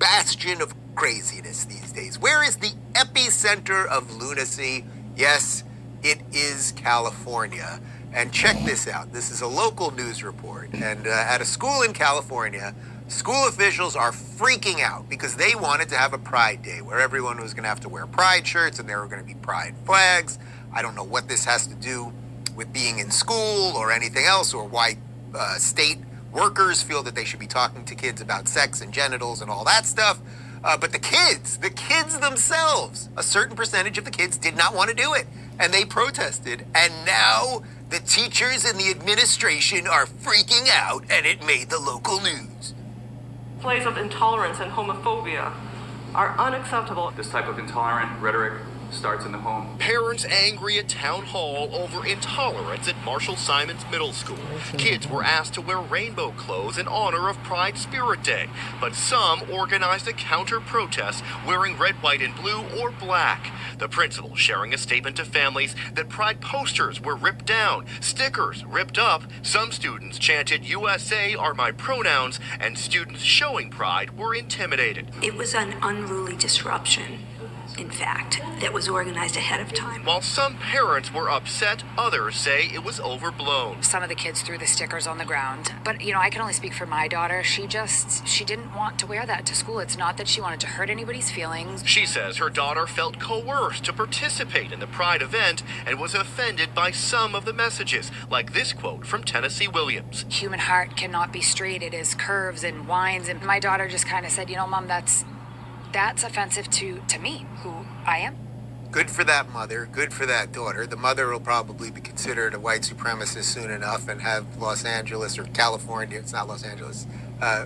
bastion of craziness these days? Where is the epicenter of lunacy? Yes, it is California. And check this out. This is a local news report. And at a school in California, school officials are freaking out because they wanted to have a Pride Day where everyone was going to have to wear Pride shirts and there were going to be Pride flags. I don't know what this has to do with being in school or anything else, or why state workers feel that they should be talking to kids about sex and genitals and all that stuff. But the kids themselves, a certain percentage of the kids did not want to do it. And they protested. And now the teachers and the administration are freaking out, and it made the local news. Displays of intolerance and homophobia are unacceptable. This type of intolerant rhetoric starts in the home. Parents angry at town hall over intolerance at Marshall Simons Middle School. Kids were asked to wear rainbow clothes in honor of Pride Spirit Day, but some organized a counter-protest wearing red, white, and blue or black. The principal sharing a statement to families that Pride posters were ripped down, stickers ripped up. Some students chanted "USA are my pronouns," and students showing Pride were intimidated. It was an unruly disruption, in fact, that was organized ahead of time. While some parents were upset, others say it was overblown. Some of the kids threw the stickers on the ground. But, I can only speak for my daughter. She didn't want to wear that to school. It's not that she wanted to hurt anybody's feelings. She says her daughter felt coerced to participate in the Pride event and was offended by some of the messages, like this quote from Tennessee Williams. Human heart cannot be straight. It is curves and winds. And my daughter just kind of said, Mom, that's offensive to me, who I am. Good for that mother. Good for that daughter. The mother will probably be considered a white supremacist soon enough and have Los Angeles or California, it's not Los Angeles,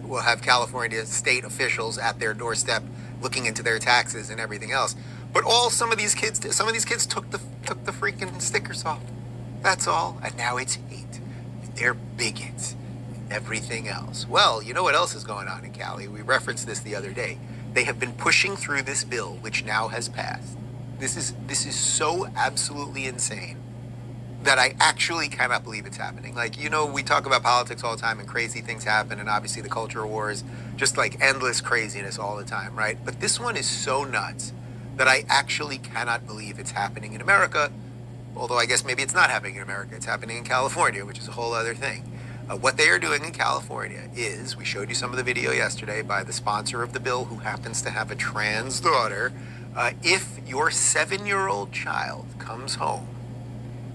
will have California state officials at their doorstep looking into their taxes and everything else. But some of these kids took the freaking stickers off. That's all. And now it's hate. They're bigots. Everything else. Well, you know what else is going on in Cali? We referenced this the other day. They have been pushing through this bill, which now has passed. This is so absolutely insane that I actually cannot believe it's happening. We talk about politics all the time and crazy things happen, and obviously the culture wars, just like endless craziness all the time, right? But this one is so nuts that I actually cannot believe it's happening in America, although I guess maybe it's not happening in America. It's happening in California, which is a whole other thing. What they are doing in California is, we showed you some of the video yesterday by the sponsor of the bill who happens to have a trans daughter. If your 7-year-old child comes home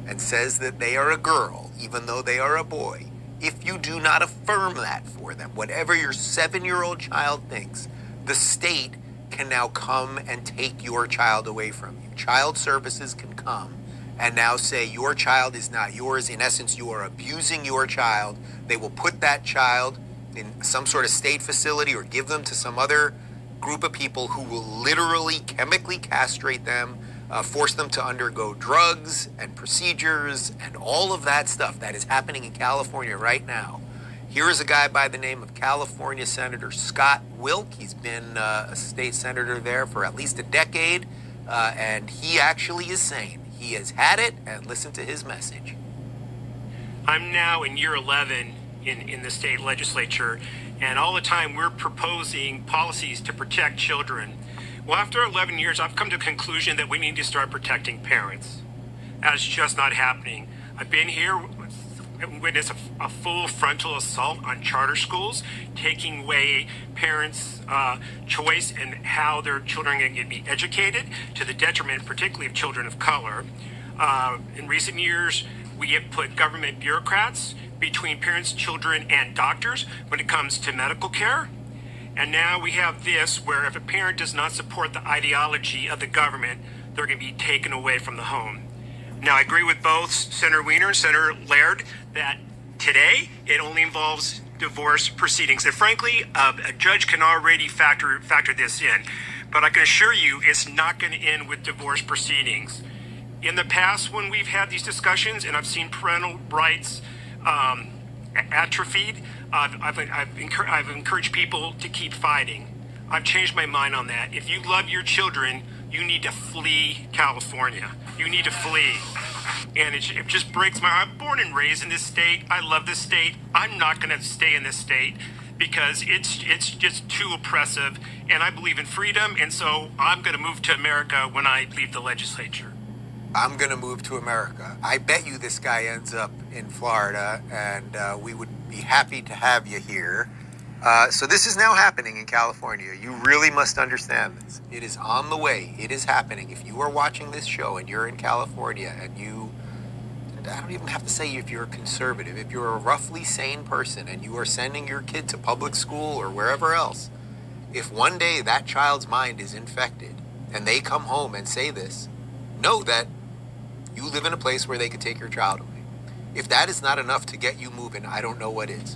and says that they are a girl, even though they are a boy, if you do not affirm that for them, whatever your 7-year-old child thinks, the state can now come and take your child away from you. Child services can come and now say your child is not yours. In essence, you are abusing your child. They will put that child in some sort of state facility or give them to some other group of people who will literally chemically castrate them, force them to undergo drugs and procedures and all of that stuff that is happening in California right now. Here is a guy by the name of California Senator Scott Wilk. He's been a state senator there for at least a decade, and he actually is saying he has had it, and listen to his message. I'm now in year 11 in the state legislature, and all the time we're proposing policies to protect children. Well, after 11 years, I've come to a conclusion that we need to start protecting parents. That's just not happening. I've been here and witnessed a full frontal assault on charter schools, taking away parents' choice in how their children are going to be educated, to the detriment particularly of children of color. In recent years, we have put government bureaucrats between parents, children, and doctors when it comes to medical care. And now we have this, where if a parent does not support the ideology of the government, they're going to be taken away from the home. Now, I agree with both Senator Wiener and Senator Laird that today it only involves divorce proceedings. And frankly, a judge can already factor this in. But I can assure you it's not going to end with divorce proceedings. In the past, when we've had these discussions and I've seen parental rights atrophied, I've encouraged people to keep fighting. I've changed my mind on that. If you love your children, you need to flee California. You need to flee. And it just breaks my heart. I'm born and raised in this state. I love this state. I'm not going to stay in this state. because it's just too oppressive. And I believe in freedom, and so I'm going to move to America when I leave the legislature. I'm going to move to America. I bet you this guy ends up in Florida, and we would be happy to have you here. So this is now happening in California. You really must understand this. It is on the way. It is happening. If you are watching this show and you're in California and I don't even have to say if you're a conservative, if you're a roughly sane person and you are sending your kid to public school or wherever else, if one day that child's mind is infected and they come home and say this, know that you live in a place where they could take your child away. If that is not enough to get you moving, I don't know what is.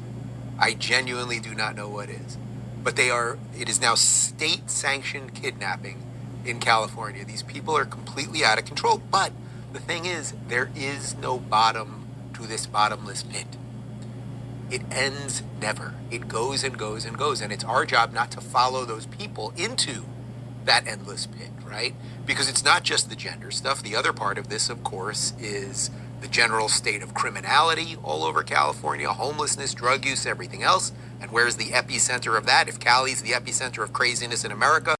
I genuinely do not know what is. But it is now state-sanctioned kidnapping in California. These people are completely out of control. But the thing is, there is no bottom to this bottomless pit. It ends never. It goes and goes and goes. And it's our job not to follow those people into that endless pit, right? Because it's not just the gender stuff. The other part of this, of course, is the general state of criminality all over California, homelessness, drug use, everything else. And where's the epicenter of that? If Cali's the epicenter of craziness in America,